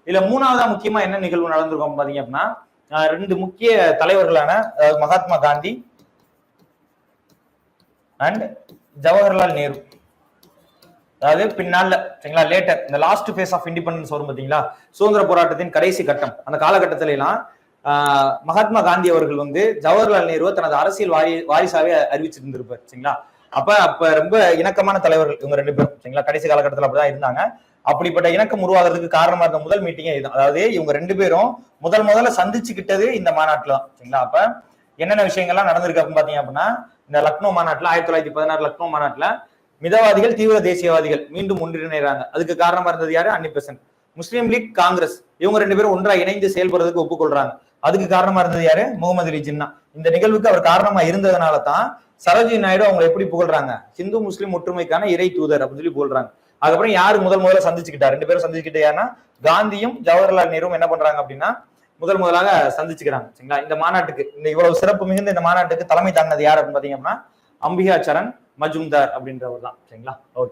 இதுல மூணாவதா முக்கியமா என்ன நிகழ்வு நடந்திருக்கும் பாத்தீங்க அப்படின்னா, ரெண்டு முக்கிய தலைவர்களான மகாத்மா காந்தி அண்ட் ஜவஹர்லால் நேரு, அதாவது பின்னால சரிங்களா லேட்டர் இந்த லாஸ்ட் ஃபேஸ் ஆஃப் இண்டிபெண்டன்ஸ் வரும் பாத்தீங்களா, சுதந்திர போராட்டத்தின் கடைசி கட்டம், அந்த காலகட்டத்தில எல்லாம் மகாத்மா காந்தி அவர்கள் வந்து ஜவஹர்லால் நேருவை தனது அரசியல் வாரிசாவே அறிவிச்சிருந்திருப்பார் சரிங்களா. அப்ப ரொம்ப இணக்கமான தலைவர்கள் இவங்க ரெண்டு பேரும் சரிங்களா. கடைசி காலகட்டத்தில் அப்படிதான் இருந்தாங்க. அப்படிப்பட்ட இணக்கம் உருவாகிறதுக்கு காரணமா இருந்த முதல் மீட்டிங்கே இதுதான். அதாவது இவங்க ரெண்டு பேரும் முதல்ல சந்திச்சுக்கிட்டது இந்த மாநாட்டுல தான் சரிங்களா. அப்ப என்னென்ன விஷயங்கள்லாம் நடந்திருக்கு அப்படின்னு பாத்தீங்க அப்படின்னா, இந்த லக்னோ மாநாட்டுல 1916 லக்னோ மாநாட்டுல மிதவாதிகள் தீவிர தேசியவாதிகள் மீண்டும் ஒன்றிணைறாங்க. அதுக்கு காரணமா இருந்தது யாரு? அன்னி பெசன்ட். முஸ்லீம் லீக், காங்கிரஸ் இவங்க ரெண்டு பேரும் ஒன்றா இணைந்து செயல்படுறதுக்கு ஒப்புக்கொள்றாங்க. அதுக்கு காரணமா இருந்தது யாரு? முகமது அலி ஜின்னா. இந்த நிகழ்வுக்கு அவர் காரணமா இருந்ததுனால தான் சரோஜினி நாயுடு அவங்க எப்படி புகழ்றாங்க? ஹிந்து முஸ்லீம் ஒற்றுமைக்கான இறை தூதர் அப்படின்னு சொல்லி புகழ்றாங்க. அதுக்கப்புறம் யாரு முதல்ல சந்திச்சுக்கிட்டா? ரெண்டு பேரும் சந்திச்சுக்கிட்டு யாருன்னா காந்தியும் ஜவஹர்லால் நேருவும் என்ன பண்றாங்க அப்படின்னா முதலாக சந்திச்சுக்கிறாங்க சரிங்களா. இந்த மாநாட்டுக்கு, இந்த இவ்வளவு சிறப்பு மிகுந்த இந்த மாநாட்டுக்கு தலைமை தாங்கினது யார் அப்படின்னு பாத்தீங்க அப்படின்னா அம்பிகா சரண் மஜும்தார் அப்படின்றவர் தான் சரிங்களா. ஓகே.